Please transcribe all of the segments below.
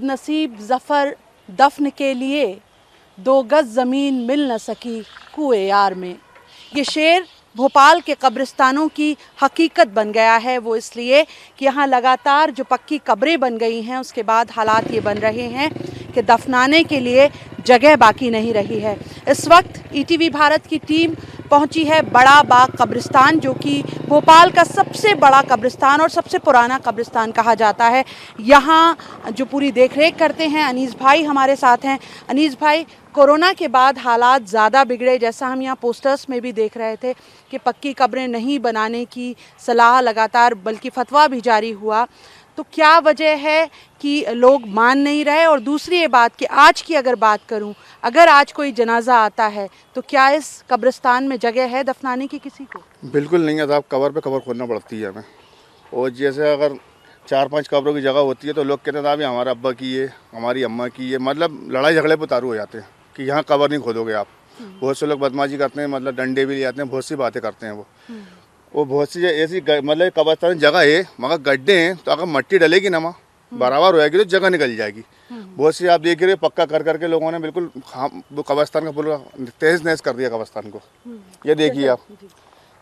बदनसीब ज़फ़र दफन के लिए 2 गज़ ज़मीन मिल न सकी कुए यार में। ये शेर भोपाल के कब्रिस्तानों की हकीकत बन गया है, वो इसलिए कि यहाँ लगातार जो पक्की कब्रें बन गई हैं उसके बाद हालात ये बन रहे हैं कि दफनाने के लिए जगह बाकी नहीं रही है। इस वक्त ईटीवी भारत की टीम पहुंची है बड़ा बाग कब्रिस्तान, जो कि भोपाल का सबसे बड़ा कब्रिस्तान और सबसे पुराना कब्रिस्तान कहा जाता है। यहाँ जो पूरी देखरेख करते हैं अनीस भाई हमारे साथ हैं। अनीस भाई, कोरोना के बाद हालात ज़्यादा बिगड़े, जैसा हम यहाँ पोस्टर्स में भी देख रहे थे कि पक्की कब्रें नहीं बनाने की सलाह लगातार, बल्कि फतवा भी जारी हुआ, तो क्या वजह है कि लोग मान नहीं रहे? और दूसरी ये बात कि आज की अगर बात करूं, अगर आज कोई जनाजा आता है तो क्या इस कब्रिस्तान में जगह है दफनाने की किसी को? बिल्कुल नहीं है साहब, कबर पे कबर खोदना पड़ती है हमें। और जैसे अगर 4-5 कब्रों की जगह होती है तो लोग कहते हैं साहब ये हमारे अब्बा की है, हमारी अम्मा की है, मतलब लड़ाई झगड़े पर उतारू हो जाते हैं कि यहाँ कबर नहीं खोदोगे आप। बहुत से लोग बदमाशी करते हैं, मतलब डंडे भी ले आते हैं, बहुत सी बातें करते हैं वो बहुत सी ऐसी मतलब कब्रिस्तान जगह है मगर गड्ढे हैं, तो अगर मट्टी डलेगी ना वहाँ बराबर हो जाएगी तो जगह निकल जाएगी। बहुत सी आप देख रहे हो पक्का कर करके लोगों ने बिल्कुल वो कब्रिस्तान का पूरा तहस नहस कर दिया कब्रिस्तान को। ये देखिए आप,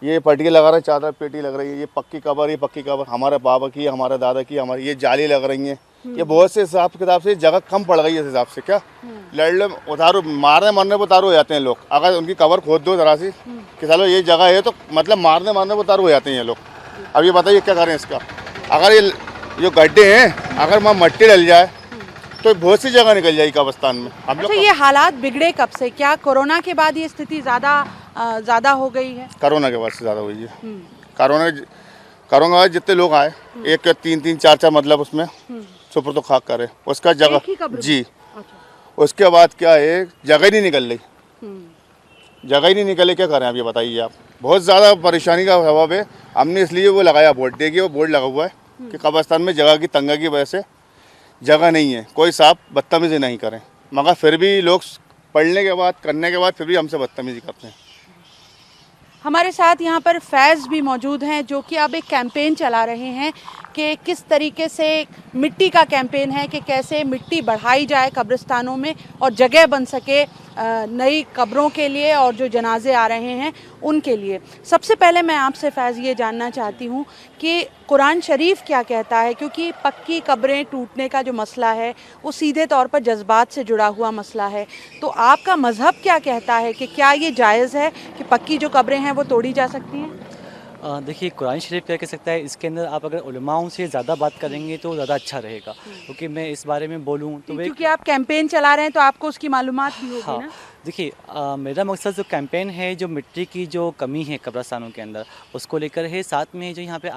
ये पटिया लगा रहे हैं, चादर पेटी लग रही है, ये पक्की कबर, ये पक्की कबर हमारे बाबा की, हमारे दादा की, हमारी ये जाली लग रही है। ये बहुत से हिसाब किताब से जगह कम पड़ गई है इस हिसाब से। क्या लड़ उतारो, मारने मरने पर उतारू हो जाते हैं लोग। अगर उनकी कबर खोद दो जरा सी कि चलो ये जगह है तो मतलब मारने मरने पर उतारू हो जाते हैं ये लोग। अब ये बताइए क्या करें इसका? अगर ये जो गड्ढे हैं अगर वहाँ मट्टी डल जाए तो बहुत सी जगह निकल जाएगी कब्रिस्तान में। हम लोग ये हालात बिगड़े कब से? क्या कोरोना के बाद ये स्थिति ज़्यादा हो गई है? कोरोना के बाद से ज़्यादा हुई है। कोरोना के बाद जितने लोग आए, एक 3-3 4-4 मतलब उसमें सुपर तो खाक करे उसका जगह जी। अच्छा। उसके बाद क्या है, जगह ही नहीं निकल रही, जगह ही नहीं निकले, क्या करें आप ये बताइए आप। बहुत ज़्यादा परेशानी का सबब है। हमने इसलिए वो लगाया बोर्ड, देखिए वो बोर्ड लगा हुआ है कि कब्रिस्तान में जगह की तंगी की वजह से जगह नहीं है, कोई साहब बदतमीजी नहीं करें। मगर फिर भी लोग पढ़ने के बाद करने के बाद फिर भी हमसे बदतमीजी करते हैं। हमारे साथ यहाँ पर फैज़ भी मौजूद हैं, जो कि अब एक कैंपेन चला रहे हैं कि किस तरीके से मिट्टी का कैंपेन है कि कैसे मिट्टी बढ़ाई जाए कब्रिस्तानों में और जगह बन सके नई कब्रों के लिए और जो जनाजे आ रहे हैं उनके लिए। सबसे पहले मैं आपसे फैज़ ये जानना चाहती हूँ कि कुरान शरीफ क्या कहता है, क्योंकि पक्की कब्रें टूटने का जो मसला है वो सीधे तौर पर जज्बात से जुड़ा हुआ मसला है। तो आपका मज़हब क्या कहता है कि क्या ये जायज़ है कि पक्की जो कब्रें हैं वो तोड़ी जा सकती हैं? देखिए, कुरान शरीफ क्या कह सकता है, इसके अंदर आप अगर उलमाओं से ज़्यादा बात करेंगे तो ज़्यादा अच्छा रहेगा, क्योंकि मैं इस बारे में बोलूँ तो क्योंकि आप कैंपेन चला रहे हैं तो आपको उसकी मालूमात भी होगी। हाँ, ना? देखिए, मेरा मकसद जो कैंपेन है, जो मिट्टी की जो कमी है कब्रिस्तानों के अंदर उसको लेकर है। साथ में जो यहाँ पे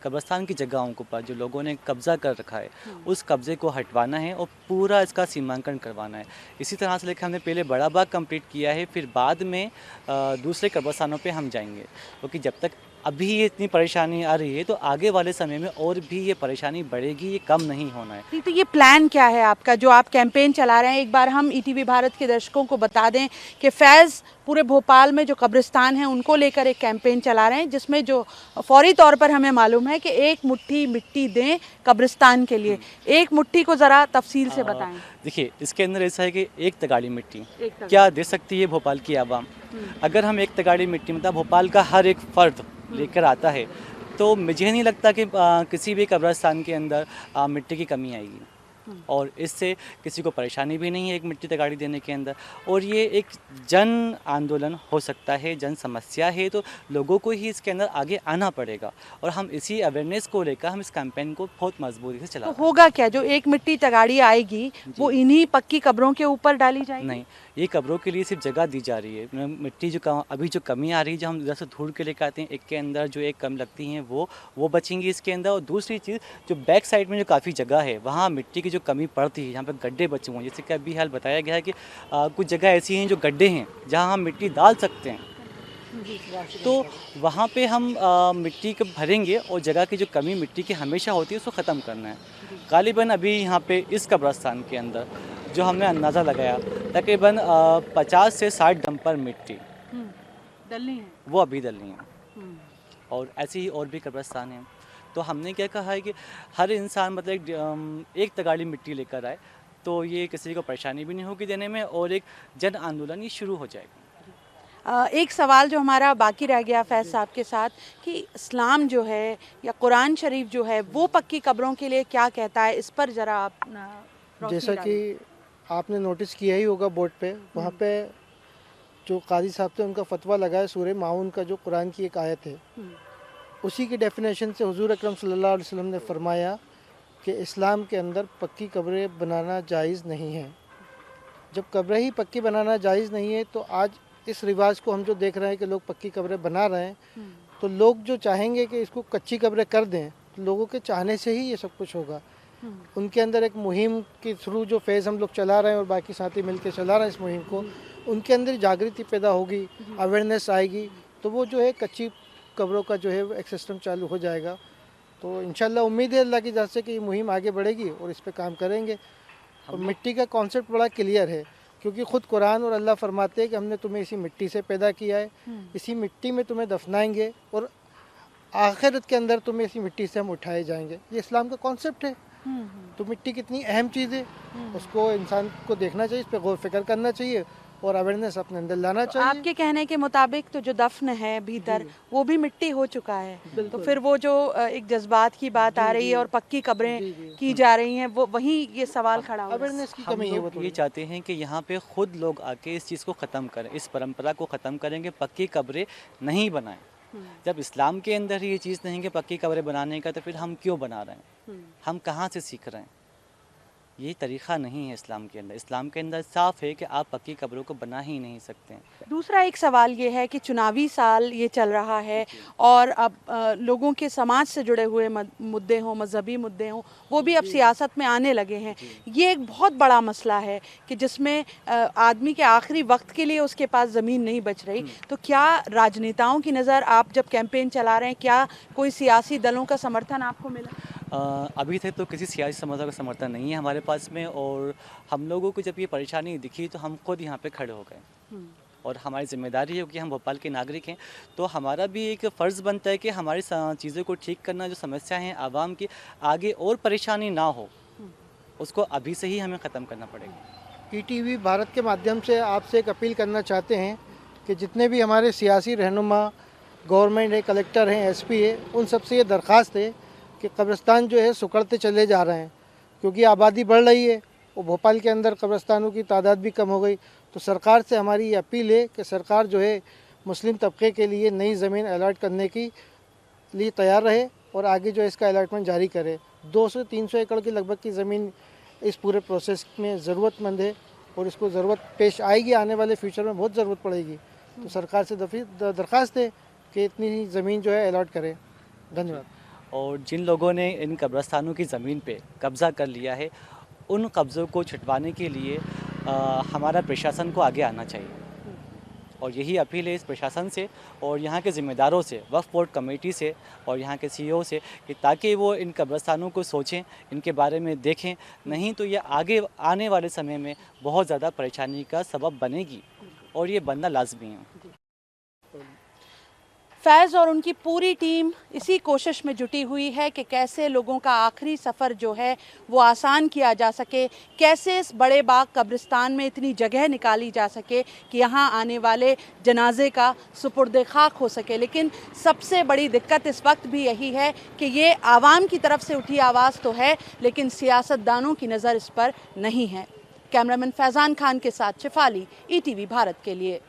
कब्रिस्तान की जगहों के ऊपर जो लोगों ने कब्ज़ा कर रखा है उस कब्ज़े को हटवाना है और पूरा इसका सीमांकन करवाना है। इसी तरह से लेकर हमने पहले बड़ा बाग कंप्लीट किया है, फिर बाद में दूसरे कब्रिस्तानों पर हम जाएंगे, क्योंकि जब तक अभी ये इतनी परेशानी आ रही है तो आगे वाले समय में और भी ये परेशानी बढ़ेगी, ये कम नहीं होना है। तो ये प्लान क्या है आपका जो आप कैंपेन चला रहे हैं? एक बार हम ईटीवी भारत के दर्शकों को बता दें कि फैज़ पूरे भोपाल में जो कब्रिस्तान हैं उनको लेकर एक कैंपेन चला रहे हैं, जिसमें जो फौरी तौर पर हमें मालूम है कि 1 मुट्ठी मिट्टी दें कब्रिस्तान के लिए। 1 मुट्ठी को ज़रा तफसील से बताएं। देखिए, इसके अंदर ऐसा है कि 1 तगाड़ी मिट्टी क्या दे सकती है भोपाल की आवाम? अगर हम 1 तगाड़ी मिट्टी मतलब भोपाल का हर एक फ़र्द लेकर आता है तो मुझे नहीं लगता कि किसी भी कब्रिस्तान के अंदर मिट्टी की कमी आएगी, और इससे किसी को परेशानी भी नहीं है 1 मिट्टी तगाड़ी देने के अंदर। और ये एक जन आंदोलन हो सकता है, जन समस्या है, तो लोगों को ही इसके अंदर आगे आना पड़ेगा और हम इसी अवेयरनेस को लेकर हम इस कैंपेन को बहुत मजबूती से चला। तो होगा क्या, जो 1 मिट्टी तगाड़ी आएगी वो इन्हीं पक्की कब्रों के ऊपर डाली जाएगी? नहीं, ये कब्रों के लिए सिर्फ जगह दी जा रही है। मिट्टी जो अभी जो कमी आ रही है, जो हम जैसे ढूंढ के लेकर आते हैं, एक के अंदर जो एक कम लगती हैं वो बचेंगी इसके अंदर। और दूसरी चीज़, जो बैक साइड में जो काफ़ी जगह है वहाँ मिट्टी की जो कमी पड़ती है, यहाँ पर गड्ढे बचे हुए हैं, जैसे कि अभी हाल बताया गया है कि कुछ जगह ऐसी हैं जो गड्ढे हैं जहाँ हम मिट्टी डाल सकते हैं, तो वहाँ पे हम मिट्टी को भरेंगे और जगह की जो कमी मिट्टी की हमेशा होती है उसको ख़त्म करना है। गालिबन अभी यहाँ पे इस कब्रिस्तान के अंदर जो हमने अंदाज़ा लगाया, तकरीबन 50 से 60 डंपर मिट्टी डलनी है, वो अभी डलनी है, और ऐसे ही और भी कब्रिस्तान हैं। तो हमने क्या कहा है कि हर इंसान मतलब एक तगाड़ी मिट्टी लेकर आए, तो ये किसी को परेशानी भी नहीं होगी देने में, और एक जन आंदोलन ये शुरू हो जाएगा। एक सवाल जो हमारा बाकी रह गया फैज़ साहब के साथ कि इस्लाम जो है या कुरान शरीफ जो है वो पक्की कब्रों के लिए क्या कहता है, इस पर ज़रा आप रोशनी जैसा डालिए। कि आपने नोटिस किया ही होगा बोर्ड पे, वहाँ पे जो काजी साहब थे उनका फतवा लगा है सूरह माउन का, जो कुरान की एक आयत है, उसी की डेफिनेशन से हुजूर अकरम सल्लल्लाहु अलैहि वसल्लम ने फरमाया कि इस्लाम के अंदर पक्की कब्रें बनाना जायज़ नहीं है। जब कब्रें ही पक्की बनाना जायज़ नहीं है तो आज इस रिवाज को हम जो देख रहे हैं कि लोग पक्की कब्रें बना रहे हैं, तो लोग जो चाहेंगे कि इसको कच्ची कब्रें कर दें, तो लोगों के चाहने से ही ये सब कुछ होगा। उनके अंदर एक मुहिम के थ्रू जो फेज़ हम लोग चला रहे हैं और बाकी साथी मिलकर चला रहे हैं इस मुहिम को, उनके अंदर जागृति पैदा होगी, अवेयरनेस आएगी, तो वो जो है कच्ची कब्रों का जो है एक सिस्टम चालू हो जाएगा। तो इंशाल्लाह उम्मीद है अल्लाह की जात से कि ये मुहिम आगे बढ़ेगी और इस पर काम करेंगे। और मिट्टी का कॉन्सेप्ट बड़ा क्लियर है, क्योंकि ख़ुद कुरान और अल्लाह फरमाते हैं कि हमने तुम्हें इसी मिट्टी से पैदा किया है, इसी मिट्टी में तुम्हें दफनाएंगे और आखिरत के अंदर तुम्हें इसी मिट्टी से हम उठाए जाएंगे। ये इस्लाम का कॉन्सेप्ट है। तो मिट्टी कितनी अहम चीज़ है, उसको इंसान को देखना चाहिए, इस पर गौर फिक्र करना चाहिए और अवेयरनेस अपने अंदर लाना चाहिए। आपके कहने के मुताबिक तो जो दफन है भीतर वो भी मिट्टी हो चुका है, तो फिर वो जो एक जज्बात की बात आ रही है और पक्की कब्रें की जा रही हैं, वो वहीं ये सवाल खड़ा हो रहा है। अवेयरनेस की हम कमी है वो लोग ये चाहते हैं कि यहाँ पे खुद लोग आके इस चीज़ को ख़त्म करें, इस परंपरा को ख़त्म करेंगे, पक्की कब्रें नहीं बनाएं। जब इस्लाम के अंदर ही ये चीज़ नहीं कि पक्की कब्रें बनाने का, तो फिर हम क्यों बना रहे हैं? हम कहाँ से सीख रहे हैं? ये तरीक़ा नहीं है इस्लाम के अंदर। इस्लाम के अंदर साफ़ है कि आप पक्की कब्रों को बना ही नहीं सकते हैं। दूसरा एक सवाल ये है कि चुनावी साल ये चल रहा है और अब लोगों के समाज से जुड़े हुए मुद्दे हों, मजहबी मुद्दे हों, वो भी अब सियासत में आने लगे हैं। ये एक बहुत बड़ा मसला है कि जिसमें आदमी के आखिरी वक्त के लिए उसके पास ज़मीन नहीं बच रही। तो क्या राजनेताओं की नज़र, आप जब कैंपेन चला रहे हैं, क्या कोई सियासी दलों का समर्थन आपको मिला? अभी तक तो किसी सियासी समस्या का समर्थन नहीं है हमारे पास में, और हम लोगों को जब ये परेशानी दिखी तो हम खुद यहाँ पे खड़े हो गए। और हमारी ज़िम्मेदारी है कि हम भोपाल के नागरिक हैं, तो हमारा भी एक फ़र्ज़ बनता है कि हमारी चीज़ों को ठीक करना, जो समस्या हैं आवाम की, आगे और परेशानी ना हो, उसको अभी से ही हमें ख़त्म करना पड़ेगा। ईटीवी भारत के माध्यम से आपसे एक अपील करना चाहते हैं कि जितने भी हमारे सियासी रहनुमा, गवर्नमेंट है, कलेक्टर हैं, एसपी है, उन सबसे ये दरख्वास्त है कि कब्रिस्तान जो है सुकड़ते चले जा रहे हैं, क्योंकि आबादी बढ़ रही है और भोपाल के अंदर कब्रिस्तानों की तादाद भी कम हो गई। तो सरकार से हमारी ये अपील है कि सरकार जो है मुस्लिम तबके के लिए नई ज़मीन अलॉट करने की लिए तैयार रहे और आगे जो है इसका अलॉटमेंट जारी करे। 200 से 300 एकड़ की लगभग की ज़मीन इस पूरे प्रोसेस में ज़रूरतमंद है और इसको ज़रूरत पेश आएगी, आने वाले फ्यूचर में बहुत ज़रूरत पड़ेगी। तो सरकार से दरख्वास्त है कि इतनी ज़मीन जो है अलॉट करें। धन्यवाद। और जिन लोगों ने इन कब्रिस्तानों की ज़मीन पे कब्ज़ा कर लिया है, उन कब्ज़ों को छुटवाने के लिए हमारा प्रशासन को आगे आना चाहिए। और यही अपील है इस प्रशासन से और यहाँ के ज़िम्मेदारों से, वक्फ बोर्ड कमेटी से और यहाँ के सीईओ से, कि ताकि वो इन कब्रिस्तानों को सोचें, इनके बारे में देखें, नहीं तो ये आगे आने वाले समय में बहुत ज़्यादा परेशानी का सबब बनेगी और ये बनना लाजमी है। फैज़ और उनकी पूरी टीम इसी कोशिश में जुटी हुई है कि कैसे लोगों का आखिरी सफ़र जो है वो आसान किया जा सके, कैसे इस बड़े बाग कब्रिस्तान में इतनी जगह निकाली जा सके कि यहाँ आने वाले जनाजे का सुपुर्द खाक हो सके। लेकिन सबसे बड़ी दिक्कत इस वक्त भी यही है कि ये आवाम की तरफ से उठी आवाज़ तो है, लेकिन सियासतदानों की नज़र इस पर नहीं है। कैमरामैन फैज़ान खान के साथ शिफाली, ETV भारत के लिए।